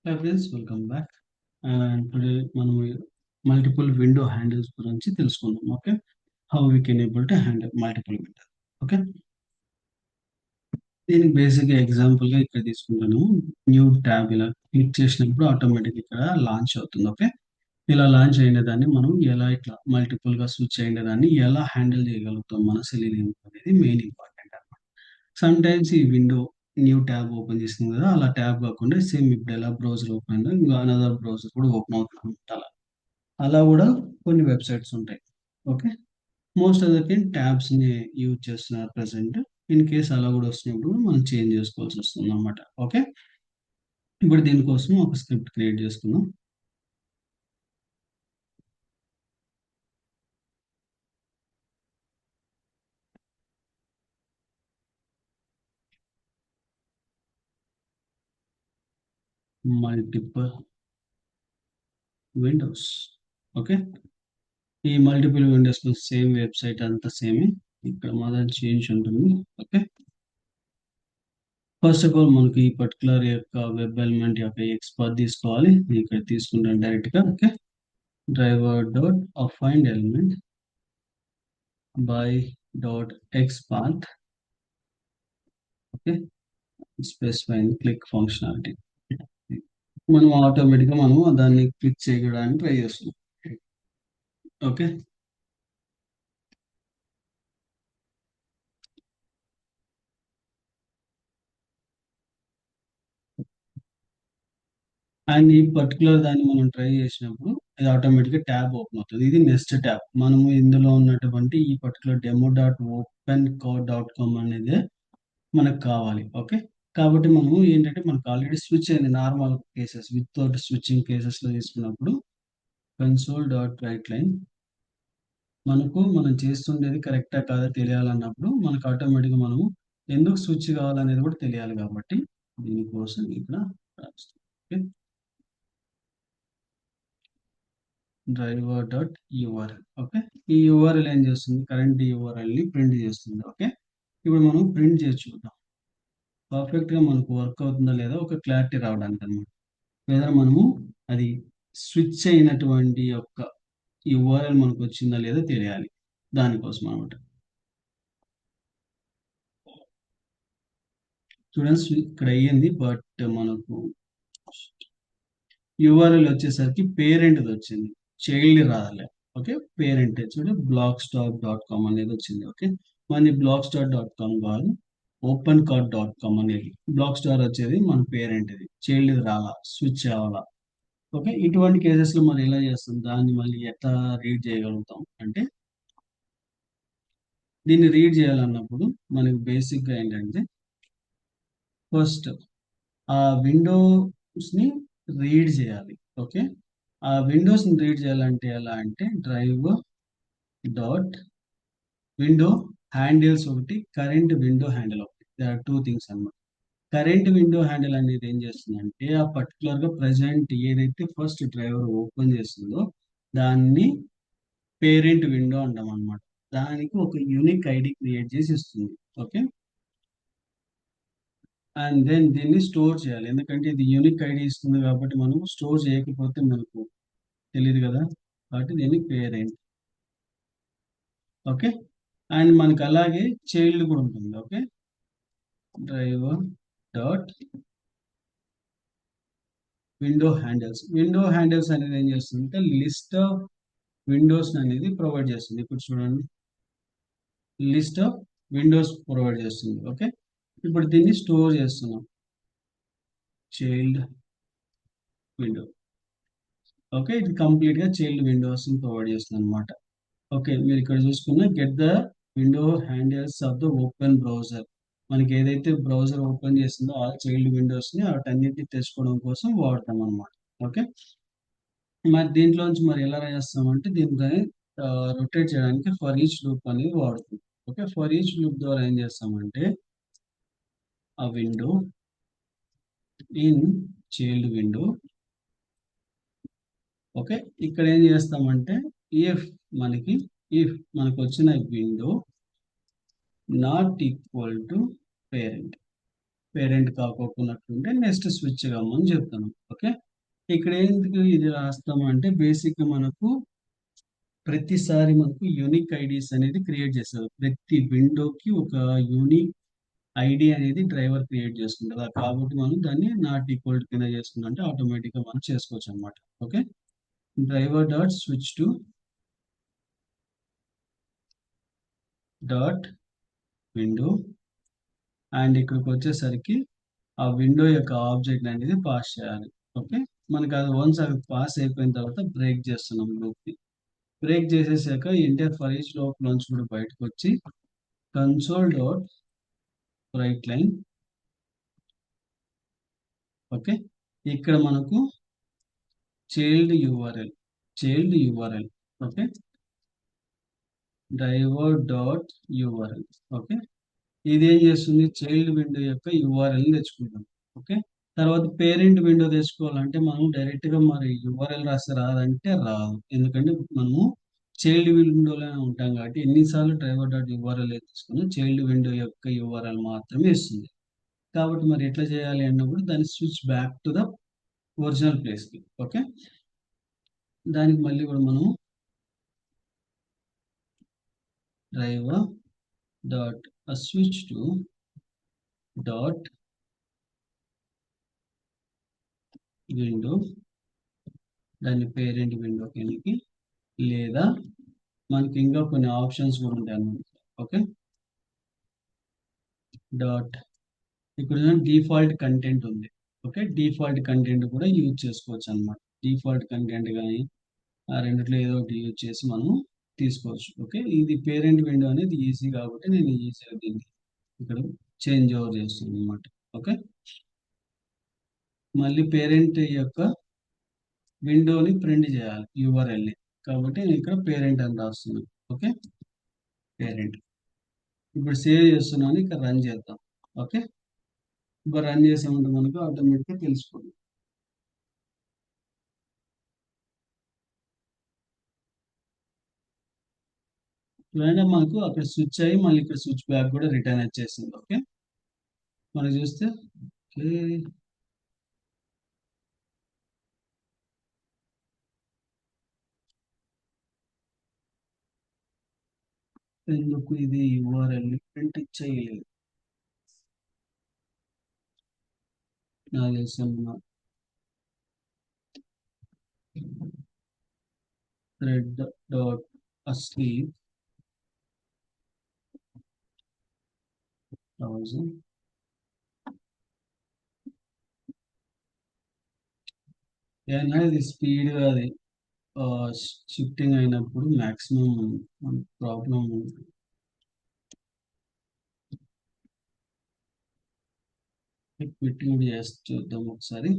Hi friends, welcome back. And today మనం multiple window handles గురించి తెలుసుకుందాం. Okay, how we can able to handle multiple window. Okay, దీనికి basic example గా ఇక్కడ తీసుకుంటాను. న్యూ ట్యాబ్ ఇలా క్లిక్ చేసినప్పుడు ఆటోమేటిక్ ఇక్కడ లాంచ్ అవుతుంది. ఓకే, ఇలా లాంచ్ అయిన దాన్ని మనం ఎలా ఇట్లా మల్టిపుల్ గా స్విచ్ అయిన దాన్ని ఎలా హ్యాండిల్ చేయగలుగుతాం మన సెలీనియం అనేది మెయిన్ ఇంపార్టెంట్ అన్నమాట. సమ్ టైమ్స్ ఈ విండో న్యూ ట్యాబ్ ఓపెన్ చేసింది కదా, అలా ట్యాబ్ కాకుండా సేమ్ ఇప్పుడు ఎలా బ్రౌజర్ ఓపెన్ అయిందో ఇంకా అనదర్ బ్రౌజర్ కూడా ఓపెన్ అవుతుంది అలా అలా కూడా కొన్ని వెబ్సైట్స్ ఉంటాయి. Okay, most of the time tabs ని యూజ్ చేస్తున్నారు ప్రెసెంట్. ఇన్ కేస్ అలా కూడా వస్తున్నప్పుడు మనం చేంజ్ చేసుకోవాల్సి వస్తుంది అనమాట. ఓకే, ఇప్పుడు దీనికోసం ఒక స్క్రిప్ట్ క్రియేట్ చేసుకుందాం. Multiple Windows. ఓకే, ఈ మల్టిపుల్ విండోస్ సేమ్ వెబ్సైట్ అంతా సేమ్. ఇక్కడ మాత్రం చేంజ్ ఉంటుంది. ఓకే, ఫస్ట్ ఆఫ్ ఆల్ మనకి ఈ పర్టికులర్ యొక్క వెబ్ ఎలిమెంట్ యొక్క ఎక్స్పాత్ తీసుకోవాలి. నేను ఇక్కడ తీసుకుంటాను డైరెక్ట్ గా. Okay, driver dot find element by dot XPath. Okay, specify click functionality. మనం ఆటోమేటిక్ గా మనం దాన్ని క్లిక్ చేయడానికి ట్రై చేస్తున్నాం. ఓకే, అండ్ ఈ పర్టికులర్ దాన్ని మనం ట్రై చేసినప్పుడు ఇది ఆటోమేటిక్ గా ట్యాబ్ ఓపెన్ అవుతుంది. ఇది నెక్స్ట్ ట్యాబ్. మనము ఇందులో ఉన్నటువంటి ఈ particular demo dot open code dot com అనేది మనకు కావాలి. ఓకే, కాబట్టి మనము ఏంటంటే మనకు ఆల్రెడీ స్విచ్ అయింది. Normal cases without switching cases లో తీసుకున్నప్పుడు కన్సోల్ డాట్ రైట్ లైన్ మనకు మనం చేస్తుండేది కరెక్టా కాదా తెలియాలన్నప్పుడు మనకు ఆటోమేటిక్ గా మనము ఎందుకు స్విచ్ కావాలనేది కూడా తెలియాలి. కాబట్టి దీనికోసం ఇక్కడ రాస్తాం. Driver dot URL. ఓకే, ఈ యూఆర్ఎల్ ఏం చేస్తుంది, కరెంట్ యూఆర్ఎల్ ని ప్రింట్ చేస్తుంది. ఓకే, ఇప్పుడు మనం ప్రింట్ చేసి చూద్దాం పర్ఫెక్ట్ గా మనకు వర్క్ అవుతుందా లేదా, ఒక క్లారిటీ రావడానికి అనమాట. లేదా మనము అది స్విచ్ అయినటువంటి యొక్క యూఆర్ఎల్ మనకు వచ్చిందా లేదా తెలియాలి, దానికోసం అనమాట. స్టూడెంట్స్ ఇక్కడ అయ్యింది, బట్ మనకు యూఆర్ఎల్ వచ్చేసరికి పేరెంట్ వచ్చింది, చైల్డ్ రాలే. ఓకే, పేరెంట్ చూడండి బ్లాక్ స్టార్ డాట్ కామ్ అనేది వచ్చింది. ఓకే, మన బ్లాక్ స్టార్ డాట్ కామ్ కాదు, ఓపెన్ కార్డ్ డాట్ కామ్ అనేది. బ్లాక్ స్టార్ వచ్చేది మన పేరెంట్, ఇది చైల్డ్ రాలా, స్విచ్ అవ్వాలా. ఓకే, ఇటువంటి కేసెస్ లో మనం ఎలా చేస్తాం, దాన్ని మళ్ళీ ఎట్లా రీడ్ చేయగలుగుతాం అంటే, దీన్ని రీడ్ చేయాలన్నప్పుడు మనకి బేసిక్ గా ఏంటంటే ఫస్ట్ ఆ విండోస్ ని రీడ్ చేయాలి. ఓకే, ఆ విండోస్ ని రీడ్ చేయాలంటే ఎలా అంటే డ్రైవ్ డాట్ విండో హ్యాండిల్స్ ఒకటి, కరెంట్ విండో హ్యాండిల్ ఒకటి. దే ఆర్ టూ థింగ్స్ అన్నమాట. కరెంట్ విండో హ్యాండిల్ అనేది ఏం చేస్తుందంటే ఆ పర్టికులర్ గా ప్రజెంట్ ఏదైతే ఫస్ట్ డ్రైవర్ ఓపెన్ చేస్తుందో దాన్ని పేరెంట్ విండో అంటాం అనమాట. దానికి ఒక యూనిక్ ఐడి క్రియేట్ చేసి ఇస్తుంది. ఓకే, అండ్ దెన్ దీన్ని స్టోర్ చేయాలి. ఎందుకంటే ఇది యూనిక్ ఐడి ఇస్తుంది కాబట్టి మనం స్టోర్ చేయకపోతే మనకు తెలియదు కదా, కాబట్టి దీన్ని పేరెంట్. ఓకే, అండ్ మనకి అలాగే చైల్డ్ కూడా ఉంటుంది. Okay, driver dot window handles అనేది ఏం చేస్తుంది అంటే లిస్ట్ ఆఫ్ విండోస్ అనేది ప్రొవైడ్ చేస్తుంది. ఇప్పుడు చూడండి, లిస్ట్ ఆఫ్ విండోస్ ప్రొవైడ్ చేస్తుంది. ఓకే, ఇప్పుడు దీన్ని స్టోర్ చేస్తున్నాం, చైల్డ్ విండో. ఓకే, ఇది కంప్లీట్ గా చైల్డ్ విండోస్ ప్రొవైడ్ చేస్తుంది అనమాట. ఓకే, మీరు ఇక్కడ చూసుకున్న get the window handles of the open browser. మనకి ఏదైతే బ్రౌజర్ ఓపెన్ చేసిందో ఆ చైల్డ్ విండోస్ ని వాటన్నిటిని తెచ్చుకోవడం కోసం వాడతాం అనమాట. ఓకే, మరి దీంట్లోంచి మరి ఎలా చేస్తామంటే దీన్ని రొటేట్ చేయడానికి ఫర్ ఈచ్ లూప్ అనేది వాడుతుంది. ఓకే, ఫర్ ఈచ్ లూప్ ద్వారా ఏం చేస్తామంటే ఆ window in child window. Okay, ఇక్కడ ఏం చేస్తామంటే ఇఫ్ మనకి ఇఫ్ మనకు వచ్చిన window not equal to parent. Parent కాకోకున్నట్టుంటే నెక్స్ట్ స్విచ్ కమ్మని చెప్తాను. ఓకే, ఇక్కడ ఎందుకు ఇది రాస్తాము అంటే బేసిక్ మనకు ప్రతిసారి మనకు యూనిక్ ఐడీస్ అనేది క్రియేట్ చేస్తారు. ప్రతి విండోకి ఒక యూనిక్ ఐడి అనేది డ్రైవర్ క్రియేట్ చేసుకుంటుంది. కాబట్టి మనం దాన్ని నాట్ ఈక్వల్ కింద చేసుకుంటే ఆటోమేటిక్ గా మనం చేసుకోవచ్చు అనమాట. Okay, driver dot switch to dot window and ఇక్కడికి వచ్చేసరికి ఆ విండో యొక్క ఆబ్జెక్ట్ అనేది పాస్ చేయాలి. ఓకే, మనకి అది వన్స్ అది పాస్ అయిపోయిన తర్వాత బ్రేక్ చేస్తున్నాం లూప్ ని. బ్రేక్ చేసేసాక ఇంటర్ ఫర్ ఈచ్ లోపల నుంచి కూడా బయటకు వచ్చి console dot right line. Okay, ఇక్కడ మనకు child URL okay, driver dot URL. Okay, ఇది ఏం చేస్తుంది, చైల్డ్ విండో యొక్క యూఆర్ఎల్ తెచ్చుకుంటాం. ఓకే, తర్వాత పేరెంట్ విండో తెచ్చుకోవాలంటే మనం డైరెక్ట్ గా మరి యూఆర్ఎల్ రాస్తే రాదంటే రాదు, ఎందుకంటే మనము చైల్డ్ విండోలోనే ఉంటాం కాబట్టి ఎన్నిసార్లు డ్రైవర్ డాట్ యూఆర్ఎల్ తీసుకున్నా చైల్డ్ విండో యొక్క యూఆర్ఎల్ మాత్రమే ఇస్తుంది. కాబట్టి మరి ఎట్లా చేయాలి అన్నప్పుడు దాన్ని switch back to the original place కి. ఓకే, దానికి మళ్ళీ కూడా మనం driver dot switch to dot window, దాన్ని పేరెంట్ విండోకి వెళ్ళి, లేదా మనకి ఇంకా కొన్ని ఆప్షన్స్ కూడా ఉంటాయి అన్నమాట. ఓకే, డాట్ ఇక్కడ డిఫాల్ట్ కంటెంట్ ఉంది. ఓకే, డిఫాల్ట్ కంటెంట్ కూడా యూజ్ చేసుకోవచ్చు అనమాట. డిఫాల్ట్ కంటెంట్ కానీ ఆ రెండిట్లో ఏదో ఒకటి యూజ్ చేసి మనం తీసుకోవచ్చు. ఓకే, ఇది పేరెంట్ విండో అనేది ఈజీ కాబట్టి నేను ఈజీగా దీన్ని ఇక్కడ చేంజ్ ఓవర్ చేస్తాను అనమాట. ఓకే, మళ్ళీ పేరెంట్ యొక్క విండోని ప్రింట్ చేయాలి యూఆర్ఎల్ని, కాబట్టి నేను ఇక్కడ పేరెంట్ అని రాస్తున్నాను. Okay, parent. ఇప్పుడు సేవ్ చేస్తున్నాను, ఇక్కడ రన్ చేద్దాం. ఓకే, ఇప్పుడు రన్ చేసామంటే మనకు ఆటోమేటిక్గా తెలిసిపోతుంది. చూడండి మనకు అక్కడ స్విచ్ అయ్యి మళ్ళీ ఇక్కడ స్విచ్ బ్యాక్ కూడా రిటర్న్ వచ్చేసింది. ఓకే, మనం చూస్తే ఓకే, ఎందుకు ఇది యూఆర్ఎల్ ప్రింట్ చేయలేదు నాకు తెలిసిన థ్రెడ్ డాట్ అస్లీప్ 1000 ఏదైనా ఇది స్పీడ్ అది షిఫ్టింగ్ అయినప్పుడు మాక్సిమం ప్రాబ్లం క్విట్టింగ్ చేసి చూద్దాం ఒకసారి.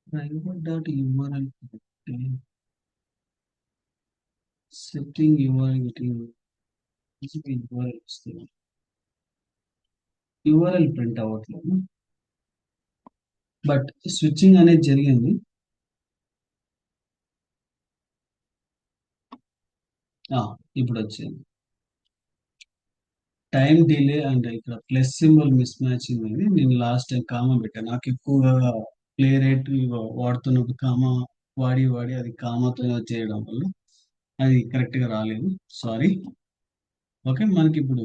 Driver dot URL setting URL URL వస్తుంది, యూఆర్ఎల్ ప్రింట్ అవ్వట్లేదు. బట్ స్విచ్చింగ్ అనేది జరిగింది. ఇప్పుడు వచ్చింది. టైం డిలే అండ్ ఇక్కడ ప్లస్ సింబల్ మిస్ మ్యాచింగ్ అనేది నేను లాస్ట్ టైం కామా పెట్టాను. నాకు ఎక్కువగా ప్లే రేట్ వాడుతున్నప్పుడు కామా వాడి వాడి అది కామాతో చేయడం వల్ల అది కరెక్ట్గా రాలేదు, సారీ. ఓకే, మనకి ఇప్పుడు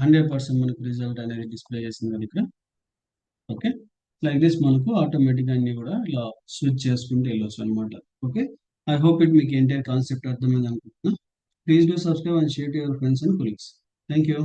100% మనకు రిజల్ట్ అనేది డిస్ప్లే చేసింది కదా ఇక్కడ. ఓకే, లైక్ దిస్ మనకు ఆటోమేటిక్గా అన్ని కూడా ఇలా స్విచ్ చేసుకుంటూ వెళ్ళొచ్చు అనమాట. ఓకే, ఐ హోప్ ఇట్ మీకు ఎంటైర్ కాన్సెప్ట్ అర్థమైంది అనుకుంటున్నా. Please do subscribe and share to your friends and colleagues. Thank you.